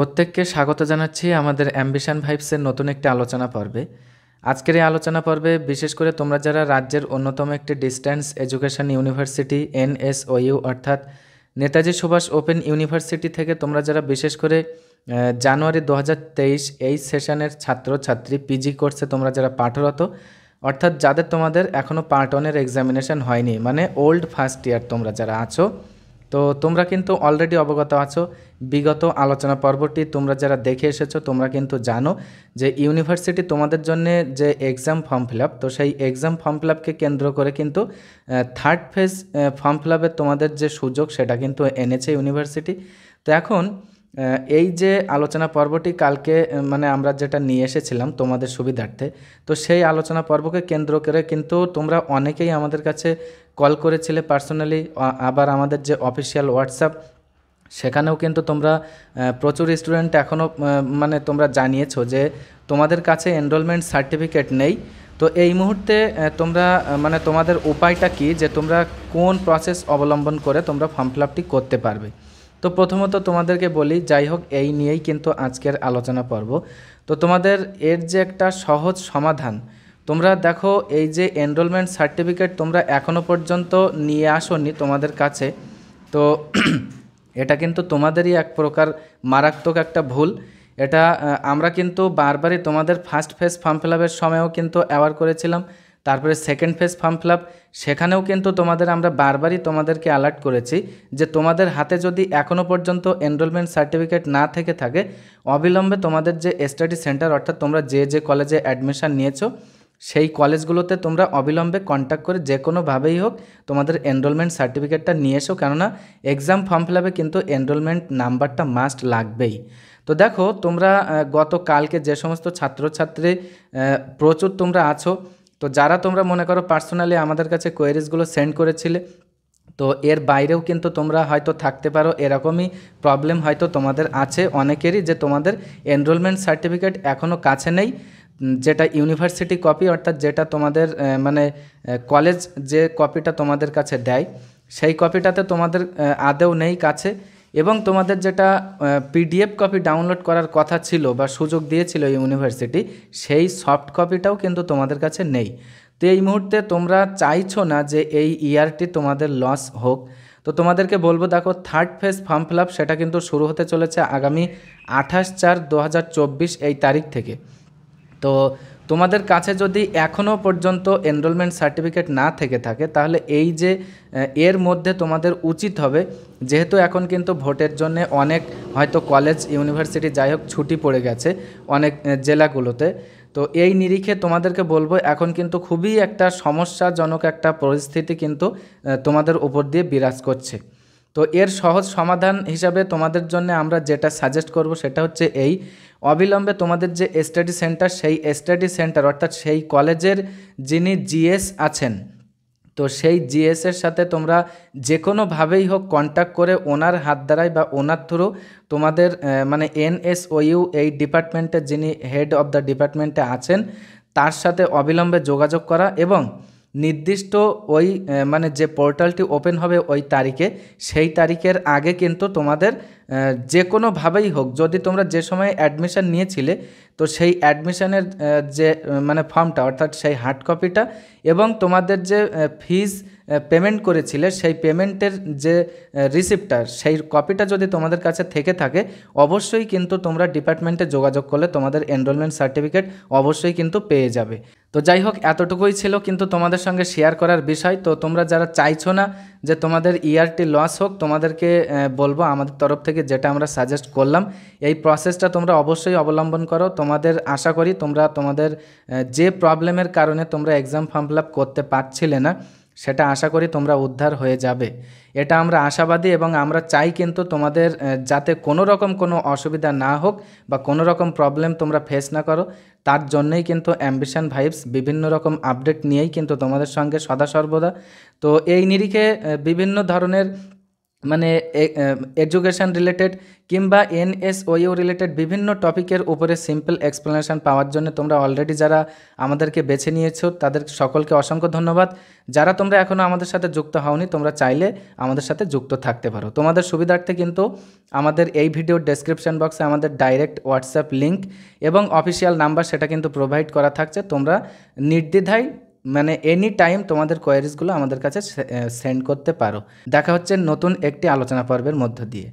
প্রত্যেককে স্বাগত জানাচ্ছি আমাদের অ্যাম্বিশন ভাইবসের নতুন একটি আলোচনা পর্বে। আজকের এই আলোচনা পর্বে বিশেষ করে তোমরা যারা রাজ্যের অন্যতম একটি ডিস্ট্যান্স এডুকেশন ইউনিভার্সিটি NSOU অর্থাৎ নেতাজি সুভাষ ওপেন ইউনিভার্সিটি থেকে তোমরা যারা বিশেষ করে জানুয়ারি 2023 এই সেশনের ছাত্রছাত্রী পিজি কোর্সে তোমরা যারা পাঠরত, অর্থাৎ যাদের তোমাদের এখনও পার্ট 1-এর এক্সামিনেশন হয়নি, মানে ওল্ড ফার্স্ট ইয়ার তোমরা যারা আছো, তো তোমরা কিন্তু অলরেডি অবগত আছো। বিগত আলোচনা পর্বটি তোমরা যারা দেখে এসেছো তোমরা কিন্তু জানো যে ইউনিভার্সিটি তোমাদের জন্য যে এক্সাম ফর্ম ফিল আপ, তো সেই এক্সাম ফর্ম ফিল আপকে কেন্দ্র করে কিন্তু থার্ড ফেজ ফর্ম ফিল আপের তোমাদের যে সুযোগ সেটা কিন্তু এনেছে ইউনিভার্সিটি। তো এখন এই যে আলোচনা পর্বটি কালকে মানে আমরা যেটা নিয়ে এসেছিলাম তোমাদের সুবিধার্থে, তো সেই আলোচনা পর্বকে কেন্দ্র করে কিন্তু তোমরা অনেকেই আমাদের কাছে কল করেছিলে পার্সোনালি, আবার আমাদের যে অফিসিয়াল হোয়াটসঅ্যাপ সেখানেও কিন্তু তোমরা প্রচুর স্টুডেন্ট এখনও মানে তোমরা জানিয়েছো যে তোমাদের কাছে এনরোলমেন্ট সার্টিফিকেট নেই। তো এই মুহূর্তে তোমরা মানে তোমাদের উপায়টা কি, যে তোমরা কোন প্রসেস অবলম্বন করে তোমরা ফর্ম ফিল আপটি করতে পারবে। তো প্রথমত তোমাদেরকে বলি, যাই হোক এই নিয়েই কিন্তু আজকের আলোচনা পর্ব। তো তোমাদের এর যে একটা সহজ সমাধান, তোমরা দেখো এই যে এনরোলমেন্ট সার্টিফিকেট তোমরা এখনও পর্যন্ত নিয়ে আসোনি তোমাদের কাছে, তো এটা কিন্তু তোমাদেরই এক প্রকার মারাত্মক একটা ভুল। এটা আমরা কিন্তু বারবারই তোমাদের ফার্স্ট ফেজ ফর্ম ফিল আপের সময়ও কিন্তু অ্যাওয়ার করেছিলাম, তারপরে second phase form fill up সেখানেও কিন্তু তোমাদের আমরা বারবারই তোমাদেরকে অ্যালার্ট করেছি যে তোমাদের হাতে যদি এখনও পর্যন্ত এনরোলমেন্ট সার্টিফিকেট না থেকে থাকে, অবিলম্বে তোমাদের যে স্টাডি সেন্টার অর্থাৎ তোমরা যে যে কলেজে অ্যাডমিশন নিয়েছো সেই কলেজগুলোতে তোমরা অবিলম্বে কন্ট্যাক্ট করে যে কোনোভাবেই হোক তোমাদের এনরোলমেন্ট সার্টিফিকেটটা নিয়ে এসো, কেননা এক্সাম ফর্ম ফিল আপে কিন্তু এনরোলমেন্ট নাম্বারটা মাস্ট লাগবেই। তো দেখো তোমরা গতকালকে যে সমস্ত ছাত্রছাত্রী প্রচুর তোমরা আছো, তো যারা তোমরা মনে করো পার্সোনালি আমাদের কাছে কোয়েরিজগুলো সেন্ড করেছিলে, তো এর বাইরেও কিন্তু তোমরা হয়তো থাকতে পারো, এরকমই প্রবলেম হয়তো তোমাদের আছে অনেকেরই, যে তোমাদের এনরোলমেন্ট সার্টিফিকেট এখনও কাছে নেই, যেটা ইউনিভার্সিটি কপি অর্থাৎ যেটা তোমাদের মানে কলেজ যে কপিটা তোমাদের কাছে দেয় সেই কপিটাতে তোমাদের আদৌ নেই কাছে, এবং তোমাদের যেটা PDF কপি ডাউনলোড করার কথা ছিল বা সুযোগ দিয়েছিল ইউনিভার্সিটি, সেই সফট কপিটাও কিন্তু তোমাদের কাছে নেই। তো এই মুহূর্তে তোমরা চাইছো না যে এই ইয়ারটি তোমাদের লস হোক, তো তোমাদেরকে বলবো দেখো third phase form fill up সেটা কিন্তু শুরু হতে চলেছে আগামী 28/4/2024 এই তারিখ থেকে। তো তোমাদের কাছে যদি এখনও পর্যন্ত এনরোলমেন্ট সার্টিফিকেট না থেকে থাকে, তাহলে এই যে এর মধ্যে তোমাদের উচিত হবে, যেহেতু এখন কিন্তু ভোটের জন্য অনেক হয়তো কলেজ ইউনিভার্সিটি যাই হোক ছুটি পড়ে গেছে অনেক জেলাগুলোতে, তো এই নিরিখে তোমাদেরকে বলবো এখন কিন্তু খুবই একটা সমস্যাজনক একটা পরিস্থিতি কিন্তু তোমাদের উপর দিয়ে বিরাজ করছে। তো এর সহজ সমাধান হিসাবে তোমাদের জন্য আমরা যেটা সাজেস্ট করব সেটা হচ্ছে এই, অবিলম্বে তোমাদের যে স্টাডি সেন্টার সেই স্টাডি সেন্টার অর্থাৎ সেই কলেজের যিনি GS আছেন, তো সেই GSের সাথে তোমরা যে কোনোভাবেই হোক কন্ট্যাক্ট করে ওনার হাত দ্বারাই বা ওনার থ্রু তোমাদের মানে NSOU এই ডিপার্টমেন্টের যিনি হেড অফ দ্য ডিপার্টমেন্টে আছেন তার সাথে অবিলম্বে যোগাযোগ করা, এবং নির্দিষ্ট ওই মানে যে পোর্টালটি ওপেন হবে ওই তারিখে, সেই তারিখের আগে কিন্তু তোমাদের যে কোনোভাবেই হোক, যদি তোমরা যে সময় অ্যাডমিশান নিয়েছিলে তো সেই অ্যাডমিশানের যে মানে ফর্মটা অর্থাৎ সেই হার্ড কপিটা এবং তোমাদের যে ফিজ পেমেন্ট করেছিলে সেই পেমেন্টের যে রিসিপ্টটা সেই কপিটা যদি তোমাদের কাছে থেকে থাকে, অবশ্যই কিন্তু তোমরা ডিপার্টমেন্টে যোগাযোগ করলে তোমাদের এনরোলমেন্ট সার্টিফিকেট অবশ্যই কিন্তু পেয়ে যাবে। তো যাই হোক এতটুকুই ছিল কিন্তু তোমাদের সঙ্গে শেয়ার করার বিষয়। তো তোমরা যারা চাইছো না যে তোমাদের ইয়ারটি লস হোক, তোমাদেরকে বলবো আমাদের তরফ থেকে যেটা আমরা সাজেস্ট করলাম এই প্রসেসটা তোমরা অবশ্যই অবলম্বন করো। তোমাদের আশা করি তোমরা তোমাদের যে প্রবলেমের কারণে তোমরা এক্সাম ফর্ম ফিল আপ করতে পারছিলে না সেটা আশা করি তোমরা উদ্ধার হয়ে যাবে, এটা আমরা আশাবাদী, এবং আমরা চাই কিন্তু তোমাদের যাতে কোনো রকম কোনো অসুবিধা না হোক বা কোনো রকম প্রবলেম তোমরা ফেস না করো, তার জন্যই কিন্তু অ্যাম্বিশন ভাইবস বিভিন্ন রকম আপডেট নিয়েই কিন্তু তোমাদের সঙ্গে সদা সর্বদা। তো এই নিরিখে বিভিন্ন ধরনের মানে এডুকেশন রিলেটেড কিংবা এনএসওইউ রিলেটেড বিভিন্ন টপিকের উপরে সিম্পল এক্সপ্লেনেশন পাওয়ার জন্য তোমরা অলরেডি যারা আমাদেরকে বেছে নিয়েছো তাদের সকলকে অসংখ্য ধন্যবাদ। যারা তোমরা এখনও আমাদের সাথে যুক্ত হওনি তোমরা চাইলে আমাদের সাথে যুক্ত থাকতে পারো। তোমাদের সুবিধার্থে কিন্তু আমাদের এই ভিডিওর ডেসক্রিপশন বক্সে আমাদের ডাইরেক্ট হোয়াটসঅ্যাপ লিঙ্ক এবং অফিসিয়াল নাম্বার সেটা কিন্তু প্রোভাইড করা থাকছে। তোমরা নির্দ্বিধায় মানে এনি টাইম তোমাদের কোয়ারিজগুলো আমাদের কাছে সেন্ড করতে পারো। দেখা হচ্ছে নতুন একটি আলোচনা পর্বের মধ্য দিয়ে।